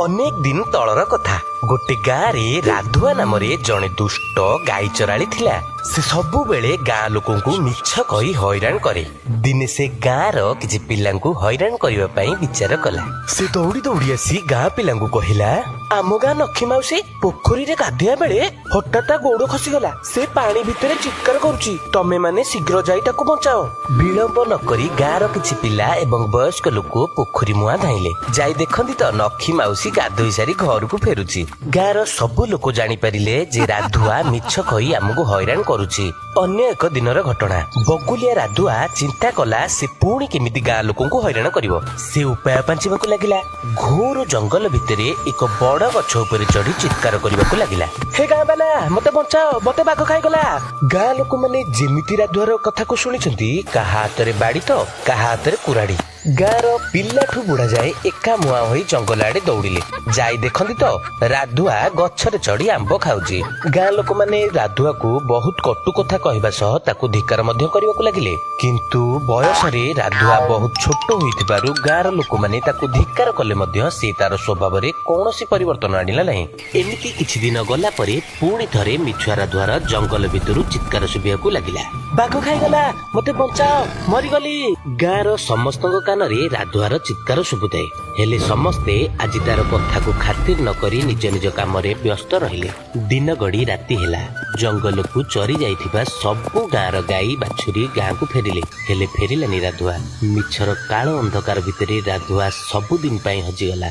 ଅନେକ ଦିନ ତଳର କଥା। ଗୋଟେ ଗାଁରେ ରାଧୁଆ ନାମରେ ଜଣେ ଦୁଷ୍ଟ ଗାଈ ଚରାଳି ଥିଲା। ସେ ସବୁବେଳେ ଗାଁ ଲୋକଙ୍କୁ ମିଛ କହି ହଇରାଣ କରେ। ଦିନେ ସେ ଗାଁର କିଛି ପିଲାଙ୍କୁ ହଇରାଣ କରିବା ପାଇଁ ବିଚାର କଲା। ସେ ଦୌଡ଼ି ଦୌଡ଼ି ଆସି ଗାଁ ପିଲାଙ୍କୁ କହିଲା, ଆମ ଗାଁ ଲକ୍ଷ୍ମୀ ମାଉସୀ ପୋଖରୀରେ ଗାଧୋଇବା ବେଳେ ହଠାତ୍ ତା ଗୋଡ ଖସିଗଲା। ସେ ପାଣି ଭିତରେ ଚିତ୍କାର କରୁଛି, ତମେ ମାନେ ଶୀଘ୍ର ଯାଇ ତାକୁ ବଞ୍ଚାଅ। ବିଳମ୍ବ ନକରି ଗାଁର କିଛି ପିଲା ଏବଂ ବୟସ୍କ ଲୋକ ପୋଖରୀ ମୁହାଁ ଧାଇଁଲେ। ଯାଇ ଦେଖନ୍ତି ତ ଲକ୍ଷ୍ମୀ ମାଉସୀ ଗାଧୋଇ ସାରି ଘରକୁ ଫେରୁଛି। ଗାଁର ସବୁ ଲୋକ ଜାଣିପାରିଲେ ଯେ ରାଧୁଆ ମିଛ କହି ଆମକୁ ହଇରାଣ କରୁଛି। ଅନ୍ୟ ଏକ ଦିନର ଘଟଣା। ବଗୁଲିଆ ରାଧୁଆ ଚିନ୍ତା କଲା ସେ ପୁଣି କେମିତି ଗାଁ ଲୋକଙ୍କୁ ହଇରାଣ କରିବ। ସେ ଉପାୟ ପାଞ୍ଚିବାକୁ ଲାଗିଲା। ଘୋର ଜଙ୍ଗଲ ଭିତରେ ଏକ ବଡ ଗଛ ଉପରେ ଚଢି ଚିତ୍କାର କରିବାକୁ ଲାଗିଲା, ହେ ଗାଁ ବାଲା ମତେ ବଞ୍ଚାଅ, ମତେ ବାଘ ଖାଇଗଲା। ଗାଁ ଲୋକମାନେ ଯେମିତି ରାଧୁଆର କଥାକୁ ଶୁଣିଛନ୍ତି, କାହା ହାତରେ ବାଡି ତ କାହା ହାତରେ କୁରାଢି। ଗାଁର ପିଲାଠୁ ବୁଢା ଯାଏ ଏକା ମୁହାଁ ହୋଇ ଜଙ୍ଗଲ ଆଡେ ଦୌଡିଲେ। ଯାଇ ଦେଖନ୍ତି ତ ରାଧୁଆ ଗଛରେ ଚଢି ଆମ୍ବ ଖାଉଛି। ଗାଁ ଲୋକମାନେ ରାଧୁଆକୁ ବହୁତ କଟୁ କଥା କହିବା ସହ ତାକୁ ଧିକ୍କାର ମଧ୍ୟ କରିବାକୁ ଲାଗିଲେ। କିନ୍ତୁ ବୟସରେ ରାଧୁଆ ବହୁତ ଛୋଟ ହୋଇଥିବାରୁ ଗାଁର ଲୋକମାନେ ତାକୁ ଧିକ୍କାର କଲେ ମଧ୍ୟ ସେ ତାର ସ୍ୱଭାବରେ କୌଣସି ପରିବର୍ତ୍ତନ ଆଣିଲା ନାହିଁ। ଏମିତି କିଛି ଦିନ ଗଲା ପରେ ପୁଣି ଥରେ ମିଛୁଆ ରାଧୁଆର ଜଙ୍ଗଲ ଭିତରୁ ଚିତ୍କାର ଶୁଭିବାକୁ ଲାଗିଲା, ବାଘ ଖାଇଗଲା, ମତେ ବଞ୍ଚାଅ, ମରିଗଲି। ଗାଁର ସମସ୍ତଙ୍କ କାନରେ ରାଧୁଆର ଚିତ୍କାର ଶୁଭୁଥାଏ। ହେଲେ ସମସ୍ତେ ଆଜି ତାର କଥାକୁ ଖାତିର ନକରି ନିଜ ନିଜ କାମରେ ବ୍ୟସ୍ତ ରହିଲେ। ଦିନ ଗଡି ରାତି ହେଲା। ଜଙ୍ଗଲକୁ ଚରି ଯାଇଥିବା ସବୁ ଗାଁର ଗାଈ ବାଛୁରୀ ଗାଁକୁ ଫେରିଲେ। ହେଲେ ଫେରିଲାନି ରାଧୁଆ। ମିଛର କାଳ ଅନ୍ଧକାର ଭିତରେ ରାଧୁଆ ସବୁଦିନ ପାଇଁ ହଜିଗଲା।